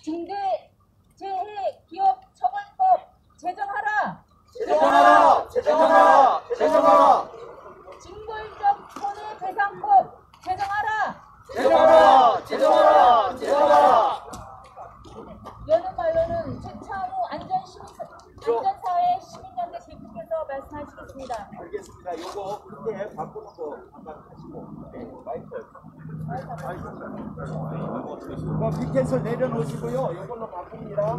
중대재해 기업 처벌법 제정하라. 제정하라! 제정하라! 제정하라! 징벌적 손해배상법 제정하라. 제정하라! 제정하라! 제정하라! 여는 말로는 최창우 안전사회 시민연대 대표께서 말씀하시겠습니다. 알겠습니다. 요거 그때 바꾸는 거 한번 하시고. 네, 마이크. 밑에서 내려놓으시고요. 요걸로 바꿉니다.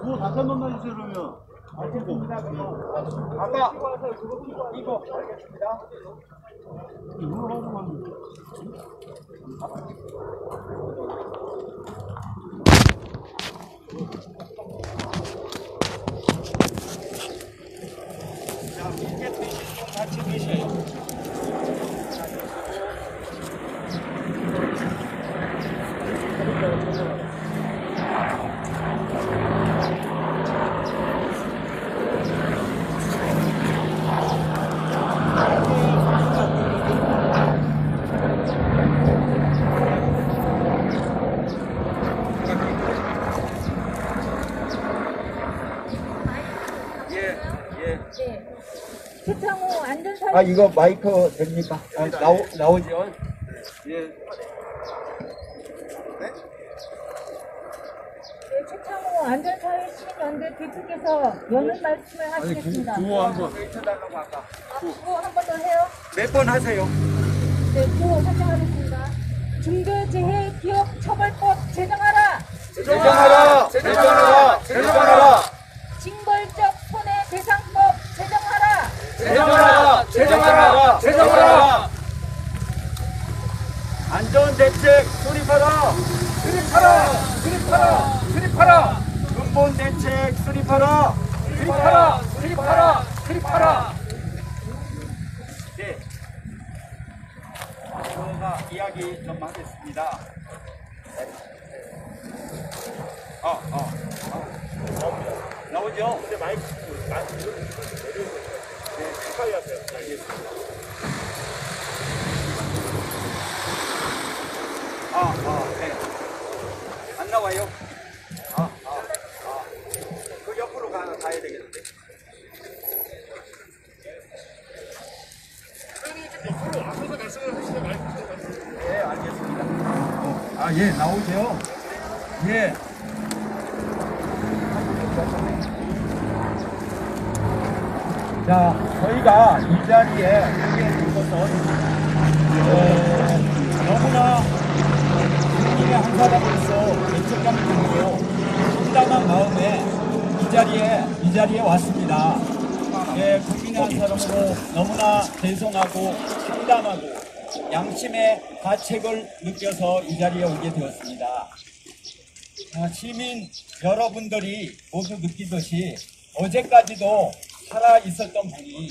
그거 다시 한 번만 해주세요, 그러면. 알겠습니다. 아까 이거 알겠습니다. 이거 하고만. 자, 밑에 드시고 같이 드셔요. 네. 최창우 안전사회 이거 마이크 됩니까? 나오죠? 예. 네, 최창우 안전사회 시민연대 대표께서 여는 말씀을 하시겠습니다. 구호 한 번. 해달라고 아까. 구호 한 번 더 해요. 몇 번 하세요? 네, 구호 설정하겠습니다. 중대재해 기업 처벌법 제정하라. 제정하라! 제정하라! 제정하라! 징벌적 손해배상법 제정하라. 제정하라! 제정하라! 제정하라! 안전대책 수립하라! 수립하라! 수립하라! 수립하라! 근본대책 수립하라! 수립하라! 수립하라! 수립하라! 네. 제가 이야기 좀 하겠습니다. 나오죠? 근데 마이크 네, 가까이 하세요. 알겠습니다. 네. 안 나와요? 그 옆으로 가야 되겠는데. 네, 알겠습니다. 예, 나오세요? 예. 자, 저희가 이 자리에 오게 된 것은 너무나 국민의 한 사람으로서 죄책감이 들고 심담한 마음에 이 자리에 왔습니다. 예, 국민의 한 사람으로 너무나 죄송하고 참담하고 양심의 가책을 느껴서 이 자리에 오게 되었습니다. 시민 여러분들이 모두 느끼듯이 어제까지도 살아 있었던 분이,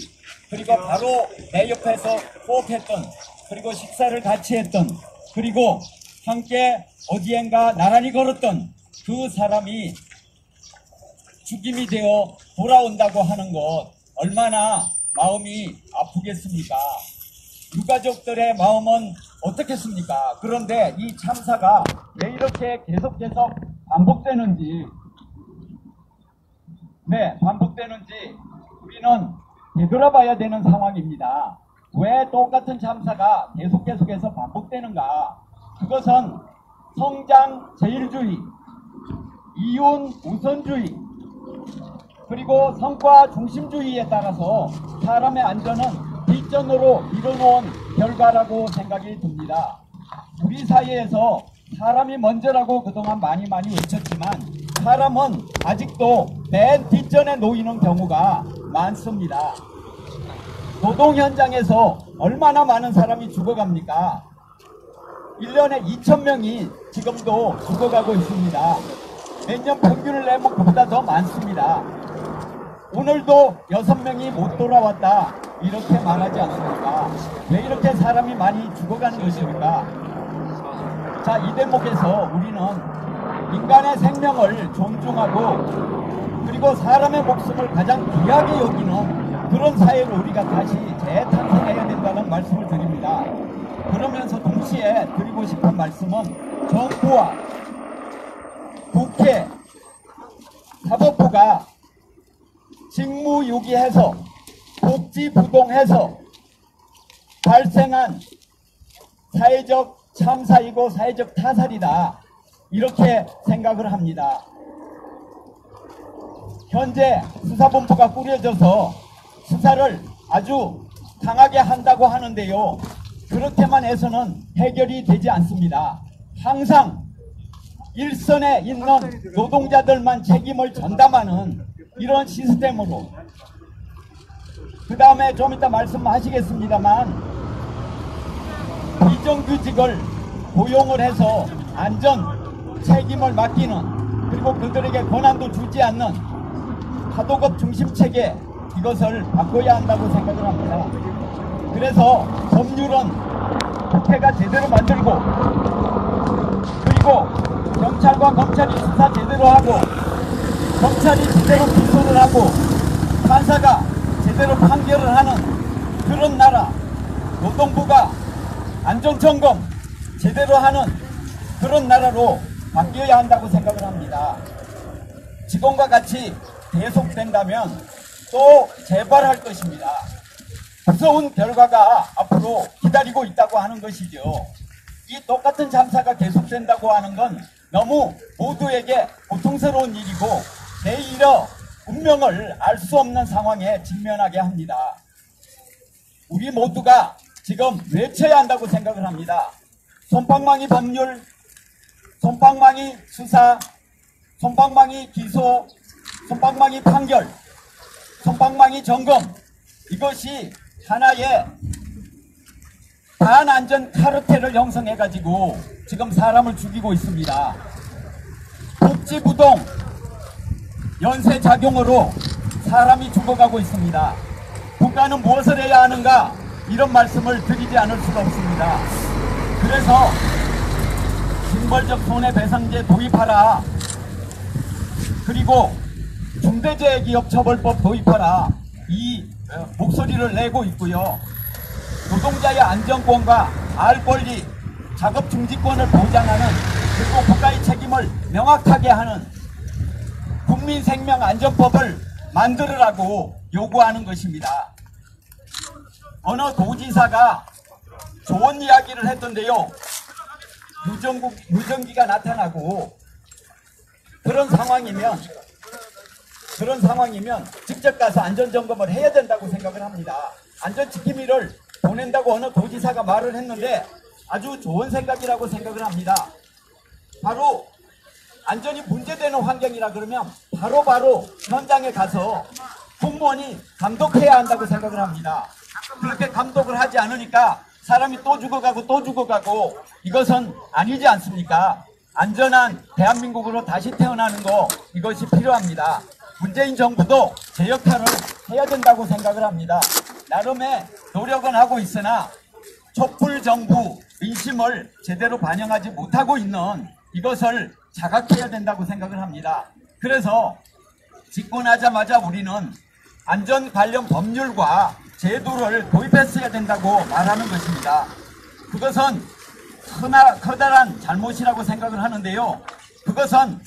그리고 바로 내 옆에서 호흡했던, 그리고 식사를 같이 했던, 그리고 함께 어디엔가 나란히 걸었던 그 사람이 죽임이 되어 돌아온다고 하는 것 얼마나 마음이 아프겠습니까? 유가족들의 마음은 어떻겠습니까? 그런데 이 참사가 왜 이렇게 계속 반복되는지, 우리는 되돌아봐야 되는 상황입니다. 왜 똑같은 참사가 계속해서 반복되는가? 그것은 성장 제일주의, 이윤 우선주의, 그리고 성과 중심주의에 따라서 사람의 안전은 뒷전으로 밀어놓은 결과라고 생각이 듭니다. 우리 사회에서 사람이 먼저라고 그동안 많이 외쳤지만 사람은 아직도 맨 뒷전에 놓이는 경우가 많습니다. 노동 현장에서 얼마나 많은 사람이 죽어갑니까? 1년에 2,000명이 지금도 죽어가고 있습니다. 매년 평균을 내면 그보다 더 많습니다. 오늘도 6명이 못 돌아왔다 이렇게 말하지 않습니까? 왜 이렇게 사람이 많이 죽어가는 것입니까? 자, 이 대목에서 우리는 인간의 생명을 존중하고 그리고 사람의 목숨을 가장 귀하게 여기는 그런 사회를 우리가 다시 재탄생해야 된다는 말씀을 드립니다. 그러면서 동시에 드리고 싶은 말씀은 정부와 국회, 사법부가 직무유기해서 복지부동해서 발생한 사회적 참사이고 사회적 타살이다, 이렇게 생각을 합니다. 현재 수사본부가 꾸려져서 수사를 아주 강하게 한다고 하는데요, 그렇게만 해서는 해결이 되지 않습니다. 항상 일선에 있는 노동자들만 책임을 전담하는 이런 시스템으로, 그 다음에 좀 이따 말씀하시겠습니다만 비정규직을 고용을 해서 안전 책임을 맡기는, 그리고 그들에게 권한도 주지 않는 하도급 중심 체계, 이것을 바꿔야 한다고 생각을 합니다. 그래서 법률은 국회가 제대로 만들고, 그리고 경찰과 검찰이 수사 제대로 하고, 검찰이 제대로 기소를 하고, 판사가 제대로 판결을 하는 그런 나라, 노동부가 안전점검 제대로 하는 그런 나라로 바뀌어야 한다고 생각을 합니다. 지금과 같이 계속된다면 또 재발할 것입니다. 무서운 결과가 앞으로 기다리고 있다고 하는 것이죠. 이 똑같은 참사가 계속된다고 하는 건 너무 모두에게 고통스러운 일이고 내일의 운명을 알 수 없는 상황에 직면하게 합니다. 우리 모두가 지금 외쳐야 한다고 생각을 합니다. 솜방망이 법률, 솜방망이 수사, 솜방망이 기소, 솜방망이 판결, 솜방망이 점검, 이것이 하나의 반안전 카르텔을 형성해가지고 지금 사람을 죽이고 있습니다. 복지부동 연쇄작용으로 사람이 죽어가고 있습니다. 국가는 무엇을 해야 하는가, 이런 말씀을 드리지 않을 수가 없습니다. 그래서 징벌적 손해배상제 도입하라, 그리고 중대재해기업처벌법 도입하라, 이 목소리를 내고 있고요. 노동자의 안전권과 알 권리, 작업 중지권을 보장하는, 그리고 국가의 책임을 명확하게 하는 국민생명안전법을 만들으라고 요구하는 것입니다. 어느 도지사가 좋은 이야기를 했던데요, 무전기가 나타나고 그런 상황이면 직접 가서 안전점검을 해야 된다고 생각을 합니다. 안전지킴이를 보낸다고 어느 도지사가 말을 했는데 아주 좋은 생각이라고 생각을 합니다. 바로 안전이 문제되는 환경이라 그러면 바로바로 현장에 가서 공무원이 감독해야 한다고 생각을 합니다. 그렇게 감독을 하지 않으니까 사람이 또 죽어가고 이것은 아니지 않습니까? 안전한 대한민국으로 다시 태어나는 거, 이것이 필요합니다. 문재인 정부도 제 역할을 해야 된다고 생각을 합니다. 나름의 노력은 하고 있으나 촛불 정부 민심을 제대로 반영하지 못하고 있는 이것을 자각해야 된다고 생각을 합니다. 그래서 집권하자마자 우리는 안전 관련 법률과 제도를 도입했어야 된다고 말하는 것입니다. 그것은 커다란 잘못이라고 생각을 하는데요. 그것은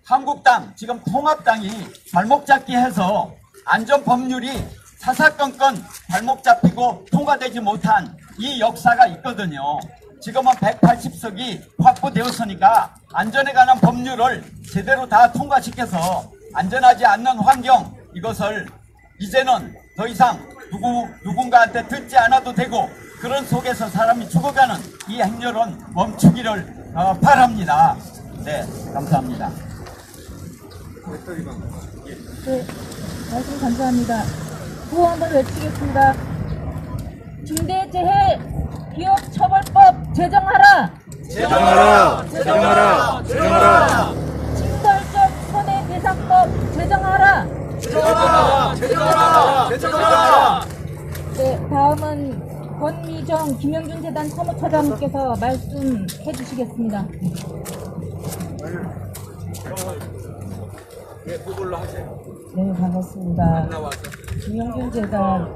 한국당, 지금 통합당이 발목 잡기 해서 안전법률이 사사건건 발목 잡히고 통과되지 못한 이 역사가 있거든요. 지금은 180석이 확보되었으니까 안전에 관한 법률을 제대로 다 통과시켜서 안전하지 않는 환경, 이것을 이제는 더 이상 누군가한테 듣지 않아도 되고 그런 속에서 사람이 죽어가는 이 행렬은 멈추기를 바랍니다. 네, 감사합니다. 네, 말씀 감사합니다. 구호 한번 외치겠습니다. 중대재해기업처벌법 제정하라! 제정하라! 제정하라! 제정하라! 징벌적 손해배상법 제정하라! 제정하라! 제정하라! 제정하라! 네, 다음은 권미정 김영준 재단 사무처장님께서 말씀해 주시겠습니다. 네, 그걸로 하세요. 네, 반갑습니다. 안 나와서. 김영준 재단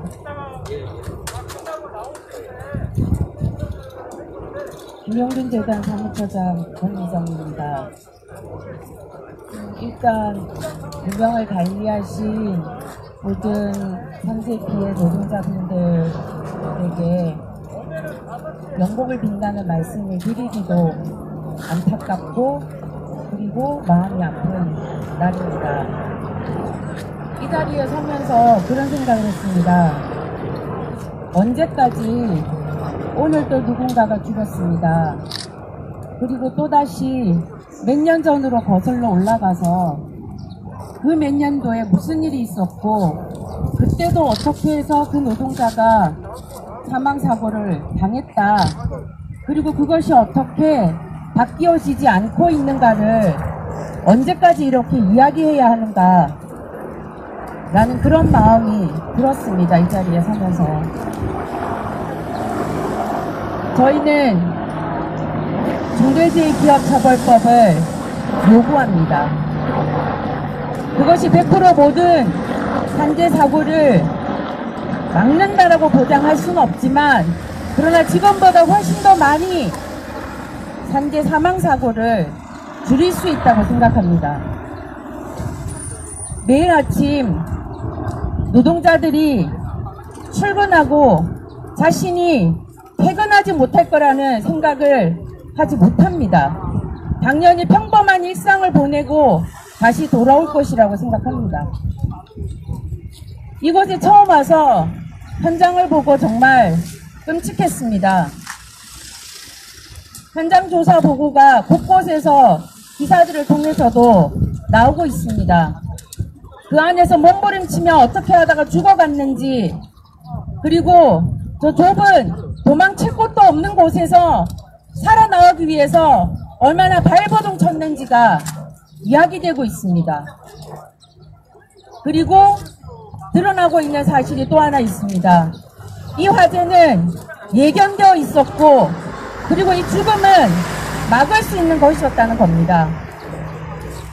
김용준 재단 사무처장 권미정입니다. 일단 유명을 관리하신 모든 상세 피해 노동자분들에게 명복을 빈다는 말씀을 드리기도 안타깝고 그리고 마음이 아픈 날입니다. 이 자리에 서면서 그런 생각을 했습니다. 언제까지 오늘 또 누군가가 죽었습니다. 그리고 또다시 몇 년 전으로 거슬러 올라가서 그 몇 년도에 무슨 일이 있었고 그때도 어떻게 해서 그 노동자가 사망사고를 당했다. 그리고 그것이 어떻게 바뀌어지지 않고 있는가를 언제까지 이렇게 이야기해야 하는가 라는 그런 마음이 들었습니다. 이 자리에 서면서. 저희는 중대재해기업처벌법을 요구합니다. 그것이 100% 모든 산재사고를 막는다라고 보장할 수는 없지만 그러나 지금보다 훨씬 더 많이 산재 사망사고를 줄일 수 있다고 생각합니다. 매일 아침 노동자들이 출근하고 자신이 퇴근하지 못할 거라는 생각을 하지 못합니다. 당연히 평범한 일상을 보내고 다시 돌아올 것이라고 생각합니다. 이곳에 처음 와서 현장을 보고 정말 끔찍했습니다. 현장 조사 보고가 곳곳에서 기사들을 통해서도 나오고 있습니다. 그 안에서 몸부림치며 어떻게 하다가 죽어갔는지, 그리고 저 좁은 도망칠 곳도 없는 곳에서 살아나오기 위해서 얼마나 발버둥 쳤는지가 이야기되고 있습니다. 그리고 드러나고 있는 사실이 또 하나 있습니다. 이 화재는 예견되어 있었고 그리고 이 죽음은 막을 수 있는 것이었다는 겁니다.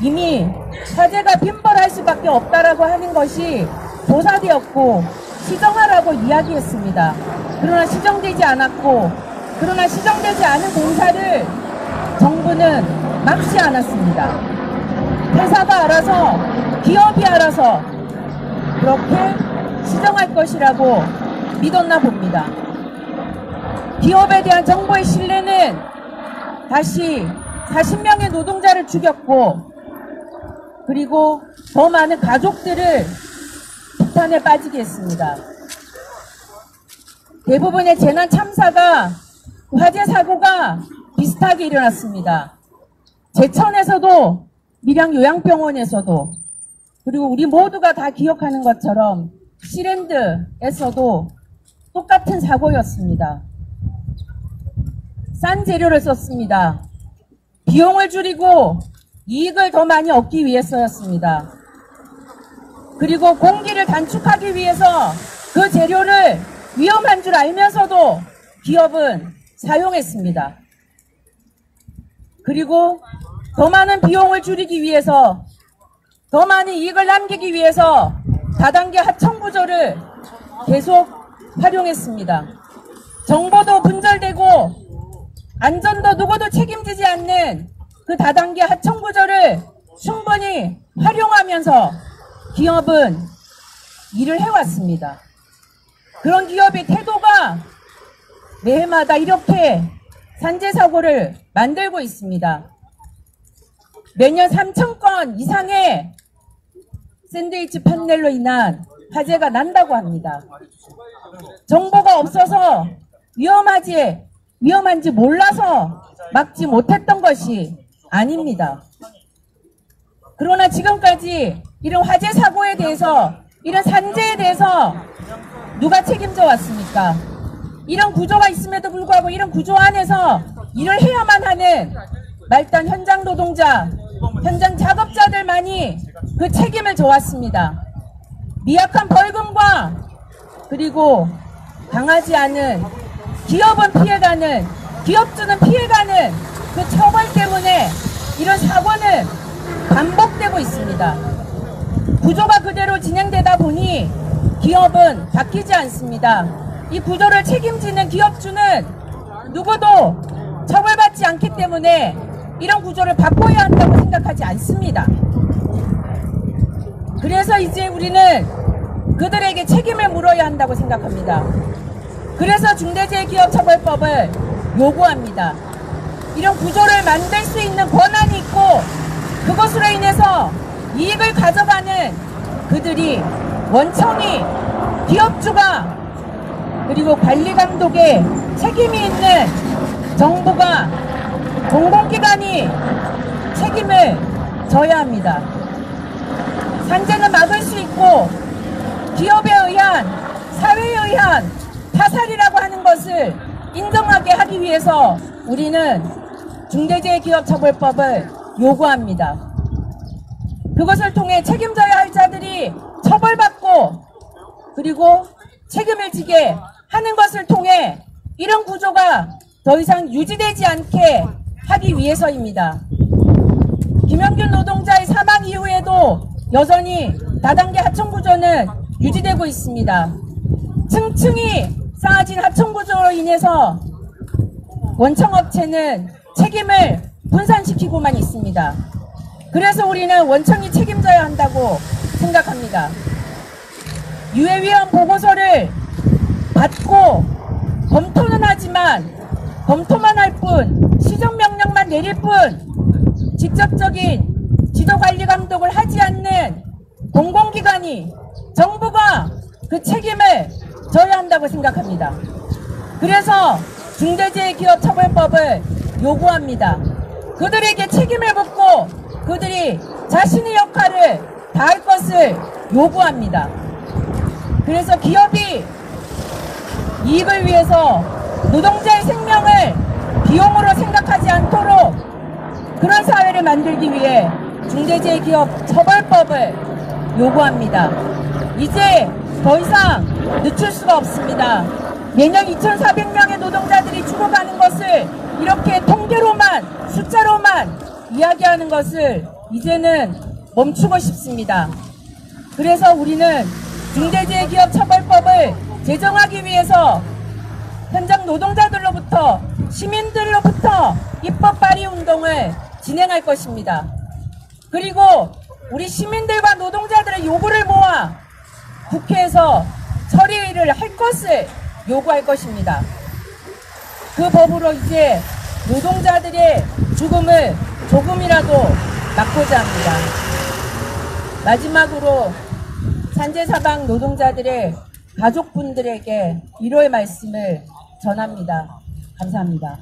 이미 화재가 빈번할 수밖에 없다라고 하는 것이 조사되었고 시정하라고 이야기했습니다. 그러나 시정되지 않았고 그러나 시정되지 않은 공사를 정부는 막지 않았습니다. 회사가 알아서 기업이 알아서 그렇게 시정할 것이라고 믿었나 봅니다. 기업에 대한 정부의 신뢰는 다시 40명의 노동자를 죽였고 그리고 더 많은 가족들을 폭탄에 빠지게 했습니다. 대부분의 재난 참사가 화재 사고가 비슷하게 일어났습니다. 제천에서도 밀양 요양병원에서도 그리고 우리 모두가 다 기억하는 것처럼 시랜드에서도 똑같은 사고였습니다. 싼 재료를 썼습니다. 비용을 줄이고 이익을 더 많이 얻기 위해서였습니다. 그리고 공기를 단축하기 위해서 그 재료를 위험한 줄 알면서도 기업은 사용했습니다. 그리고 더 많은 비용을 줄이기 위해서 더 많은 이익을 남기기 위해서 다단계 하청 구조를 계속 활용했습니다. 정보도 분절되고 안전도 누구도 책임지지 않는 그 다단계 하청 구조를 충분히 활용하면서 기업은 일을 해왔습니다. 그런 기업의 태도가 매해마다 이렇게 산재사고를 만들고 있습니다. 매년 3,000건 이상의 샌드위치 판넬로 인한 화재가 난다고 합니다. 정보가 없어서 위험한지 몰라서 막지 못했던 것이 아닙니다. 그러나 지금까지 이런 화재 사고에 대해서 이런 산재에 대해서 누가 책임져 왔습니까? 이런 구조가 있음에도 불구하고 이런 구조 안에서 일을 해야만 하는 말단 현장 노동자, 현장 작업자들만이 그 책임을 져왔습니다. 미약한 벌금과 그리고 강하지 않은 기업은 피해가는, 기업주는 피해가는 그 처벌 때문에 이런 사고는 반복되고 있습니다. 구조가 그대로 진행되다 보니 기업은 바뀌지 않습니다. 이 구조를 책임지는 기업주는 누구도 맞지 않기 때문에 이런 구조를 바꿔야 한다고 생각하지 않습니다. 그래서 이제 우리는 그들에게 책임을 물어야 한다고 생각합니다. 그래서 중대재해기업처벌법을 요구합니다. 이런 구조를 만들 수 있는 권한이 있고 그것으로 인해서 이익을 가져가는 그들이 원청이, 기업주가, 그리고 관리감독에 책임이 있는 정부가, 공공기관이 책임을 져야 합니다. 산재는 막을 수 있고 기업에 의한, 사회에 의한 타살이라고 하는 것을 인정하게 하기 위해서 우리는 중대재해기업처벌법을 요구합니다. 그것을 통해 책임져야 할 자들이 처벌받고 그리고 책임을 지게 하는 것을 통해 이런 구조가 더 이상 유지되지 않게 하기 위해서입니다. 김영균 노동자의 사망 이후에도 여전히 다단계 하청구조는 유지되고 있습니다. 층층이 쌓아진 하청구조로 인해서 원청업체는 책임을 분산시키고만 있습니다. 그래서 우리는 원청이 책임져야 한다고 생각합니다. 유해위원 보고서를 받고 검토는 하지만 검토만 할 뿐, 시정명령만 내릴 뿐 직접적인 지도관리감독을 하지 않는 공공기관이, 정부가 그 책임을 져야 한다고 생각합니다. 그래서 중대재해기업처벌법을 요구합니다. 그들에게 책임을 묻고 그들이 자신의 역할을 다할 것을 요구합니다. 그래서 기업이 이익을 위해서 노동자의 생명을 비용으로 생각하지 않도록 그런 사회를 만들기 위해 중대재해기업처벌법을 요구합니다. 이제 더 이상 늦출 수가 없습니다. 매년 2,400명의 노동자들이 죽어가는 것을 이렇게 통계로만, 숫자로만 이야기하는 것을 이제는 멈추고 싶습니다. 그래서 우리는 중대재해기업처벌법을 제정하기 위해서 현장 노동자들로부터, 시민들로부터 입법 발의 운동을 진행할 것입니다. 그리고 우리 시민들과 노동자들의 요구를 모아 국회에서 처리를 할 것을 요구할 것입니다. 그 법으로 이제 노동자들의 죽음을 조금이라도 막고자 합니다. 마지막으로 산재사망 노동자들의 가족분들에게 위로의 말씀을 전합니다. 감사합니다.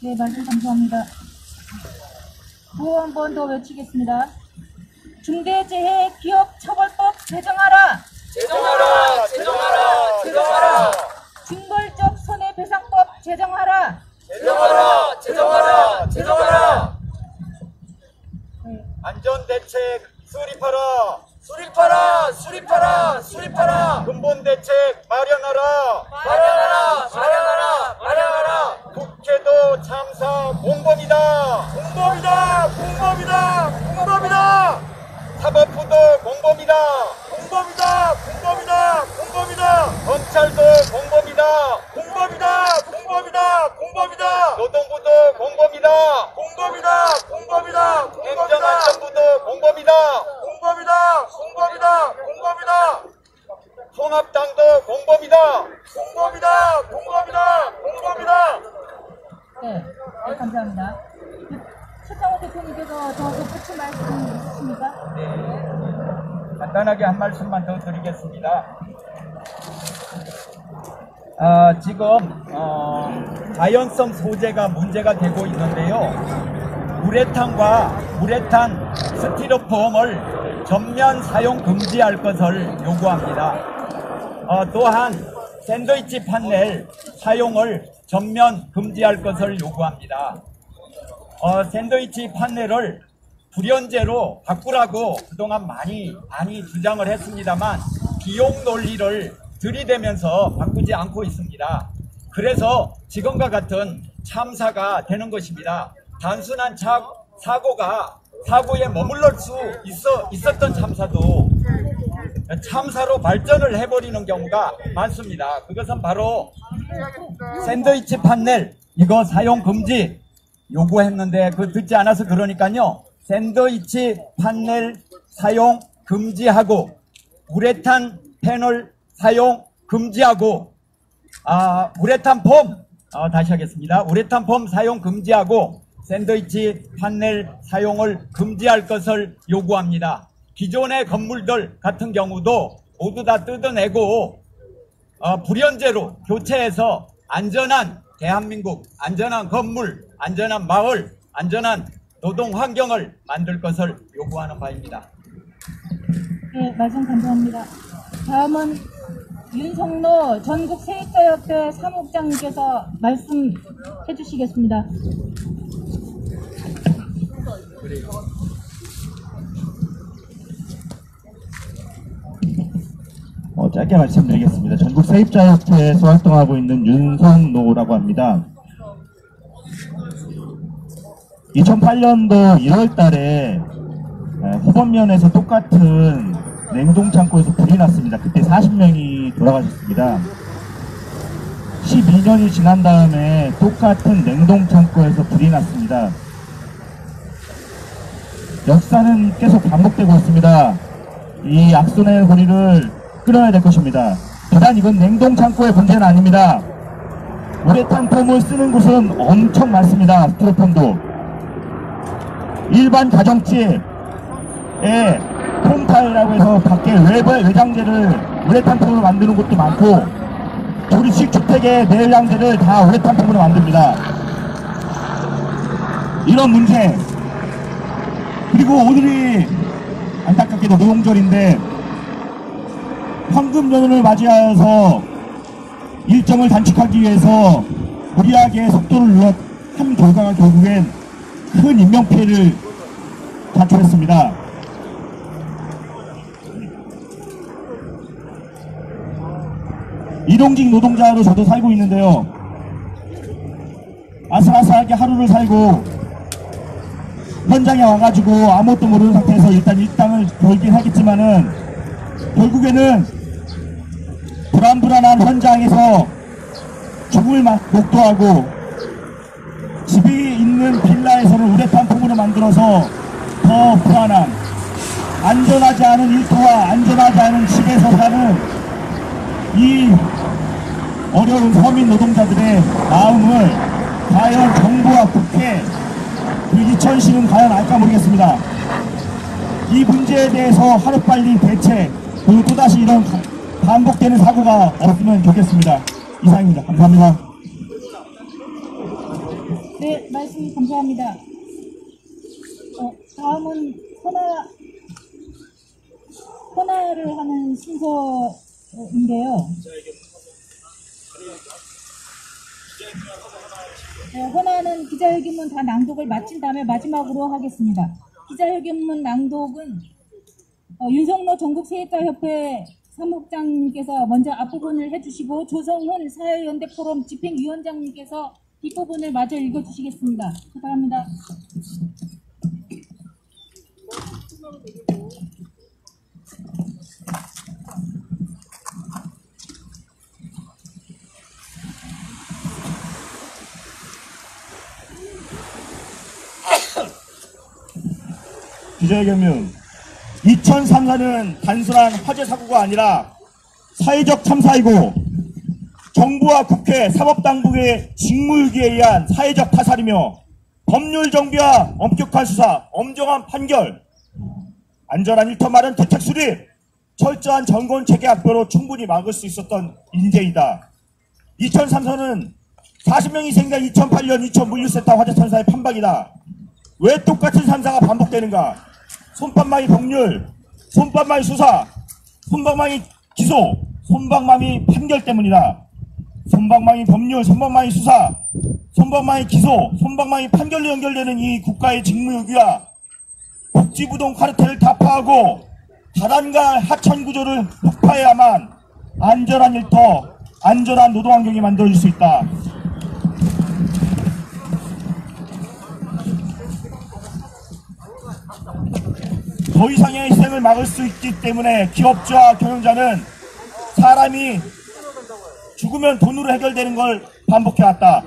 네, 말씀 감사합니다. 구호 한 번 더 외치겠습니다. 중대재해기업처벌법 제정하라! 제정하라! 제정하라! 제정하라! 징벌적 손해배상법 제정하라! 제정하라! 제정하라! 제정하라! 네. 안전대책 수립하라! 수립하라! 수립하라! 수립하라! 근본대책 마련하라! 마련하라! 마련하라! 마련하라! 국회도 참사 공범이다! 공범이다! 공범이다! 공범이다! 사법부도 공범이다! 공범이다! 공범이다! 공범이다! 검찰도 공범이다! 공범이다! 공범이다! 공범이다! 노동부도 공범이다! 공범이다! 공범이다! 행정안전부도 공범이다! 공범이다! 공범이다! 공범이다! 통합당도 공범이다! 공범이다! 공범이다! 공범이다! 네, 네, 감사합니다. 최창호 대표님께서 더 덧붙일 말씀 있으십니까? 간단하게 한 말씀만 더 드리겠습니다. 지금 자연성 소재가 문제가 되고 있는데요. 우레탄과 우레탄 스티로폼을 전면 사용 금지할 것을 요구합니다. 또한 샌드위치 판넬 사용을 전면 금지할 것을 요구합니다. 샌드위치 판넬을 불연제로 바꾸라고 그동안 많이 주장을 했습니다만 비용 논리를 들이대면서 바꾸지 않고 있습니다. 그래서 지금과 같은 참사가 되는 것입니다. 단순한 사고에 머물러 수 있었던 참사도 참사로 발전을 해버리는 경우가 많습니다. 그것은 바로 샌드위치 판넬 이거 사용 금지 요구했는데 그 듣지 않아서 그러니까요. 샌드위치 판넬 사용 금지하고 우레탄 패널 사용 금지하고 우레탄 폼 다시 하겠습니다. 우레탄 폼 사용 금지하고 샌드위치 판넬 사용을 금지할 것을 요구합니다. 기존의 건물들 같은 경우도 모두 다 뜯어내고 불연제로 교체해서 안전한 대한민국, 안전한 건물, 안전한 마을, 안전한 노동 환경을 만들 것을 요구하는 바입니다. 네, 말씀 감사합니다. 다음은 윤성로 전국세입자협회 사무국장님께서 말씀해 주시겠습니다. 짧게 말씀드리겠습니다. 전국 세입자협회에서 활동하고 있는 윤성노라고 합니다. 2008년도 1월 달에 호번면에서 똑같은 냉동창고에서 불이 났습니다. 그때 40명이 돌아가셨습니다. 12년이 지난 다음에 똑같은 냉동창고에서 불이 났습니다. 역사는 계속 반복되고 있습니다. 이 악순환의 고리를 끊어야 될 것입니다. 비단 이건 냉동창고의 문제는 아닙니다. 우레탄 폼을 쓰는 곳은 엄청 많습니다. 스티로폼도. 일반 가정집에 폼타일이라고 해서 밖에 외장재를 우레탄 폼으로 만드는 곳도 많고 조립식 주택의 내장재를 다 우레탄 폼으로 만듭니다. 이런 문제, 그리고 오늘이 안타깝게도 노동절인데 황금연휴를 맞이하여서 일정을 단축하기 위해서 무리하게 속도를 한 결과가 결국엔 큰 인명피해를 자초했습니다. 일용직 노동자로 저도 살고 있는데요. 아슬아슬하게 하루를 살고 현장에 와가지고 아무것도 모르는 상태에서 일단 일당을 벌긴 하겠지만은 결국에는 불안한 현장에서 죽음을 목도하고 집이 있는 빌라에서는 우레탄 폼으로 만들어서 더 불안한, 안전하지 않은 일터와 안전하지 않은 집에서 사는 이 어려운 서민 노동자들의 마음을 과연 정부와 국회, 그 이천시는 과연 알까 모르겠습니다. 이 문제에 대해서 하루빨리 대책, 그리고 또다시 이런 반복되는 사고가 없으면 좋겠습니다. 이상입니다. 감사합니다. 네, 말씀 감사합니다. 다음은 헌화를 하는 순서인데요. 헌화는 기자회견문 다 낭독을 마친 다음에 마지막으로 하겠습니다. 기자회견문 낭독은 윤성로 전국세입자협회 사무국장님께서 먼저 앞부분을 해주시고 조성훈 사회연대 포럼 집행위원장님께서 뒷부분을 마저 읽어주시겠습니다. 부탁합니다. 기자회견문 2003년은 단순한 화재 사고가 아니라 사회적 참사이고 정부와 국회, 사법당국의 직무유기에 의한 사회적 타살이며 법률 정비와 엄격한 수사, 엄정한 판결, 안전한 일터 마련 대책 수립, 철저한 정권체계 악보로 충분히 막을 수 있었던 인재이다. 2003년은 40명이 희생된 2008년 2000 물류센터 화재 참사의 판박이다. 왜 똑같은 참사가 반복되는가? 솜방망이 법률, 솜방망이 수사, 솜방망이 기소, 솜방망이 판결 때문이다. 솜방망이 법률, 솜방망이 수사, 솜방망이 기소, 솜방망이 판결로 연결되는 이 국가의 직무유기와 복지부동 카르텔을 타파하고 다단과 하천구조를 혁파해야만 안전한 일터, 안전한 노동환경이 만들어질 수 있다. 더 이상의 희생을 막을 수 있기 때문에 기업주와 경영자는 사람이 죽으면 돈으로 해결되는 걸 반복해왔다.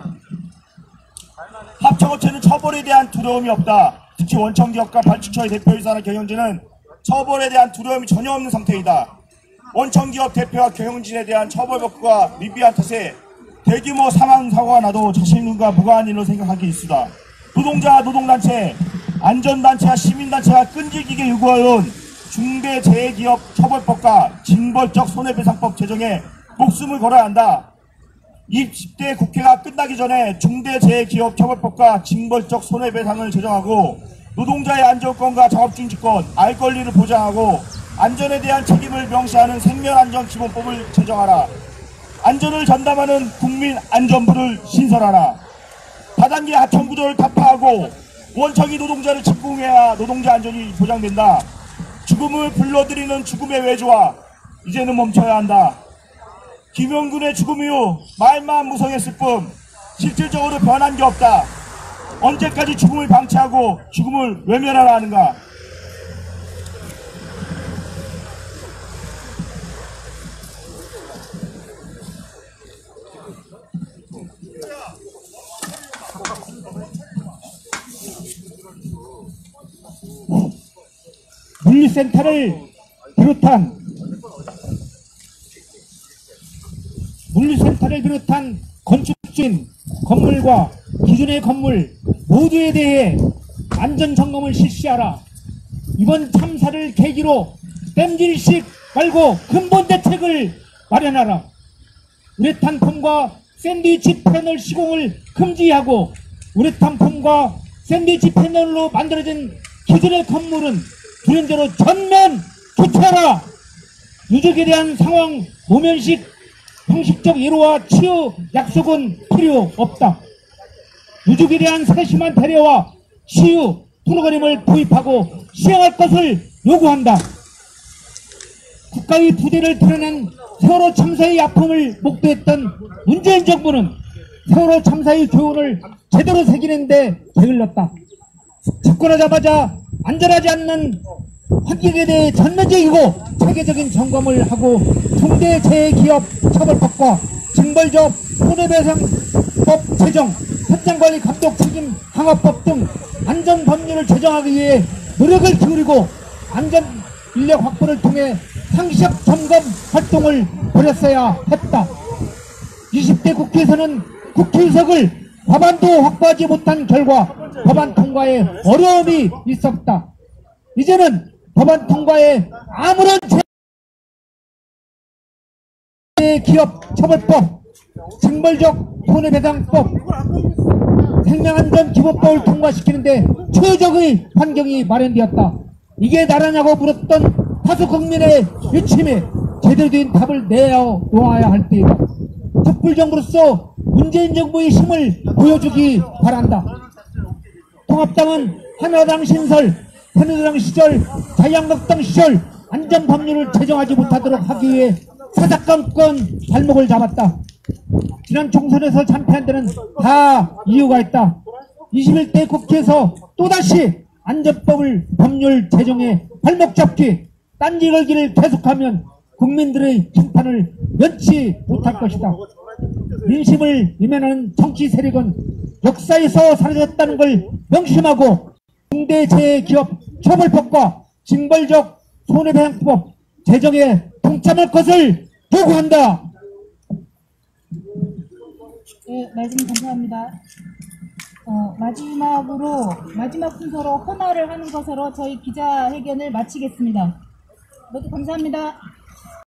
합청업체는 처벌에 대한 두려움이 없다. 특히 원청기업과 발주처의 대표이사나 경영진은 처벌에 대한 두려움이 전혀 없는 상태이다. 원청기업 대표와 경영진에 대한 처벌 격구가 미비한 탓에 대규모 사망사고가 나도 자신과 무관한 일로 생각하기 일쑤다. 노동자, 노동단체, 안전단체와 시민단체가 끈질기게 요구해온 중대재해기업 처벌법과 징벌적 손해배상법 제정에 목숨을 걸어야 한다. 20대 국회가 끝나기 전에 중대재해기업 처벌법과 징벌적 손해배상을 제정하고 노동자의 안전권과 작업중지권, 알 권리를 보장하고 안전에 대한 책임을 명시하는 생명안전기본법을 제정하라. 안전을 전담하는 국민안전부를 신설하라. 다단계 하청구조를 타파하고 원청이 노동자를 직공해야 노동자 안전이 보장된다. 죽음을 불러들이는 죽음의 외조와 이제는 멈춰야 한다. 김영균의 죽음 이후 말만 무성했을 뿐 실질적으로 변한 게 없다. 언제까지 죽음을 방치하고 죽음을 외면하라 하는가? 물류센터를 비롯한 건축주인, 건물과 기존의 건물 모두에 대해 안전점검을 실시하라. 이번 참사를 계기로 땜질식 말고 근본 대책을 마련하라. 우레탄 폼과 샌드위치 패널 시공을 금지하고 우레탄 폼과 샌드위치 패널로 만들어진 기존의 건물은 불현대로 전면 교체하라. 유족에 대한 상황 모면식 형식적 예로와 치유 약속은 필요 없다. 유족에 대한 세심한 배려와 치유 프로그램을 도입하고 시행할 것을 요구한다. 국가의 부재를 드러낸 세월호 참사의 아픔을 목도했던 문재인 정부는 세월호 참사의 교훈을 제대로 새기는데 게을렀다. 집권하자마자 안전하지 않는 환경에 대해 전면적이고 체계적인 점검을 하고 중대재해기업 처벌법과 징벌적 손해배상법 제정, 현장관리 감독 책임 강화법 등 안전법률을 제정하기 위해 노력을 기울이고 안전인력 확보를 통해 상시적 점검 활동을 벌였어야 했다. 20대 국회에서는 국회의석을 과반도 확보하지 못한 결과 법안 통과에 어려움이 있었다. 이제는 법안 통과에 아무런 기업 처벌법, 징벌적 손해배상법, 생명안전기본법을 통과시키는데 최적의 환경이 마련되었다. 이게 나라냐고 물었던 다수 국민의 외침에 제대로 된 답을 내놓아야 할 때이다. 촛불정부로서 문재인 정부의 힘을 보여주기 바란다. 통합당은 한나라당 신설, 새누리당 시절, 자유한국당 시절 안전법률을 제정하지 못하도록 하기 위해 사사건건 발목을 잡았다. 지난 총선에서 참패한 데는 다 이유가 있다. 21대 국회에서 또다시 안전법을 법률 제정에 발목 잡기, 딴지 걸기를 계속하면 국민들의 심판을 면치 못할 것이다. 민심을 외면하는 정치 세력은 역사에서 사라졌다는 걸 명심하고 중대재해기업 처벌법과 징벌적 손해배상법 제정에 동참할 것을 요구한다. 네, 말씀 감사합니다. 마지막 순서로 헌화를 하는 것으로 저희 기자회견을 마치겠습니다. 모두 감사합니다.